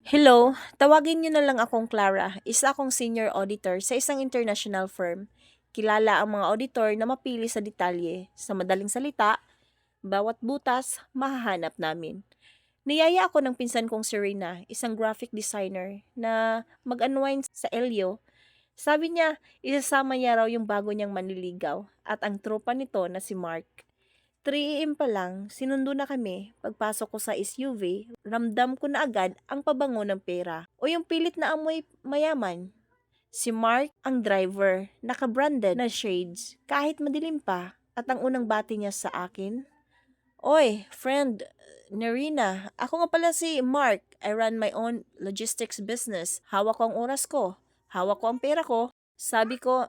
Hello, tawagin niyo na lang akong Clara. Isa akong senior auditor sa isang international firm. Kilala ang mga auditor na mapili sa detalye. Sa madaling salita, bawat butas, mahahanap namin. Niyaya ako ng pinsan kong si Rina, isang graphic designer, na mag-unwind sa Elio. Sabi niya, isasama niya raw yung bago niyang manliligaw at ang tropa nito na si Mark. 3 AM pa lang, sinundo na kami. Pagpasok ko sa SUV, ramdam ko na agad ang pabango ng pera o yung pilit na amoy mayaman. Si Mark ang driver, naka-branded na shades, kahit madilim pa, at ang unang bati niya sa akin, "Oy, friend, Nerina, ako nga pala si Mark. I run my own logistics business. Hawak ko ang oras ko. Hawak ko ang pera ko." Sabi ko,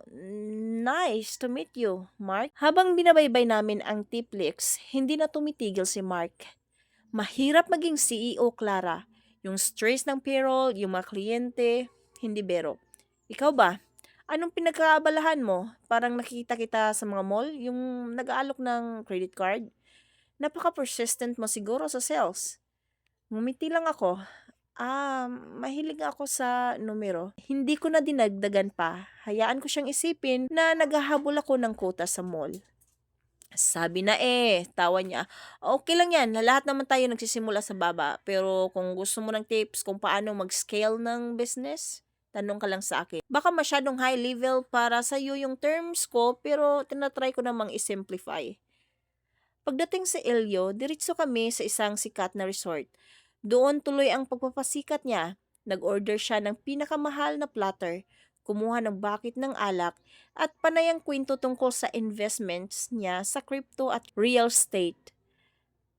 "Nice to meet you, Mark." Habang binabaybay namin ang Tiplix, hindi na tumitigil si Mark. Mahirap maging CEO, Clara. Yung stress ng payroll, yung mga kliyente, hindi bero. Ikaw ba? Anong pinagkaabalahan mo? Parang nakikita kita sa mga mall, yung nag-aalok ng credit card. Napaka-persistent mo siguro sa sales. Ngumiti lang ako. Mahilig ako sa numero. Hindi ko na dinagdagan pa. Hayaan ko siyang isipin na naghahabol ako ng quota sa mall. Sabi na tawa niya. Okay lang yan, lahat naman tayo nagsisimula sa baba. Pero kung gusto mo ng tips kung paano mag-scale ng business, tanong ka lang sa akin. Baka masyadong high level para sa iyo yung terms ko, pero tinatry ko namang i-simplify. Pagdating sa Elio, diretso kami sa isang sikat na resort. Doon tuloy ang pagpapasikat niya. Nag-order siya ng pinakamahal na platter, kumuha ng bucket ng alak, at panayang kwento tungkol sa investments niya sa crypto at real estate.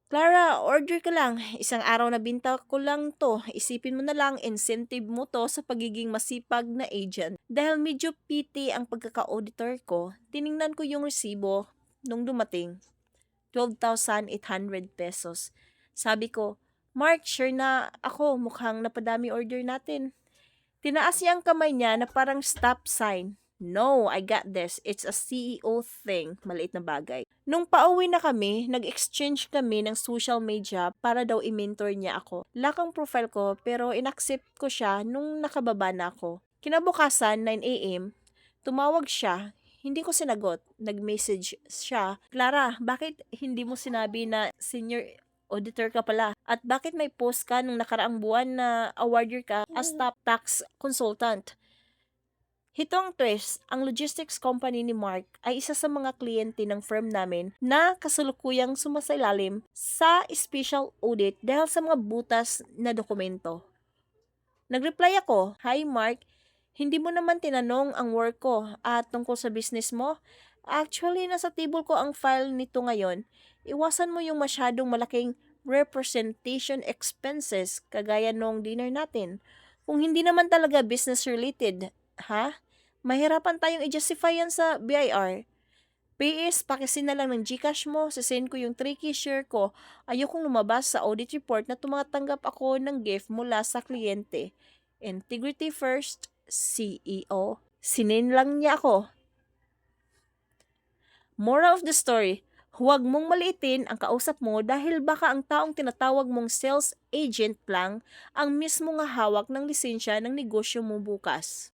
Clara, order ka lang. Isang araw na binta ko lang to. Isipin mo na lang, incentive mo to sa pagiging masipag na agent. Dahil medyo pity ang pagkaka-auditor ko, tiningnan ko yung resibo nung dumating. 12,800 pesos. Sabi ko, "Mark, sure na ako, mukhang napadami order natin." Tinaas niya ang kamay niya na parang stop sign. "No, I got this. It's a CEO thing." Maliit na bagay. Nung pauwi na kami, nag-exchange kami ng social media para daw i-mentor niya ako. Lakang profile ko pero inaccept ko siya nung nakababa na ako. Kinabukasan, 9 AM, tumawag siya. Hindi ko sinagot. Nag-message siya, "Clara, bakit hindi mo sinabi na senior auditor ka pala? At bakit may post ka nung nakaraang buwan na awarder ka as top tax consultant?" Hitong twist, ang logistics company ni Mark ay isa sa mga kliyente ng firm namin na kasalukuyang sumasailalim sa special audit dahil sa mga butas na dokumento. Nag-reply ako, "Hi Mark, hindi mo naman tinanong ang work ko at tungkol sa business mo. Actually, nasa table ko ang file nito ngayon. Iwasan mo yung masyadong malaking representation expenses kagaya nung dinner natin. Kung hindi naman talaga business related, ha? Mahirapan tayong i-justify yan sa BIR. PS, pakisin na lang ng Gcash mo, sasend ko yung 3K share ko. Ayokong lumabas sa audit report na tumatanggap ako ng gift mula sa kliyente. Integrity first, CEO." Sinin lang niya ako. Moral of the story, huwag mong maliitin ang kausap mo dahil baka ang taong tinatawag mong sales agent lang ang mismo nga hawak ng lisensya ng negosyo mo bukas.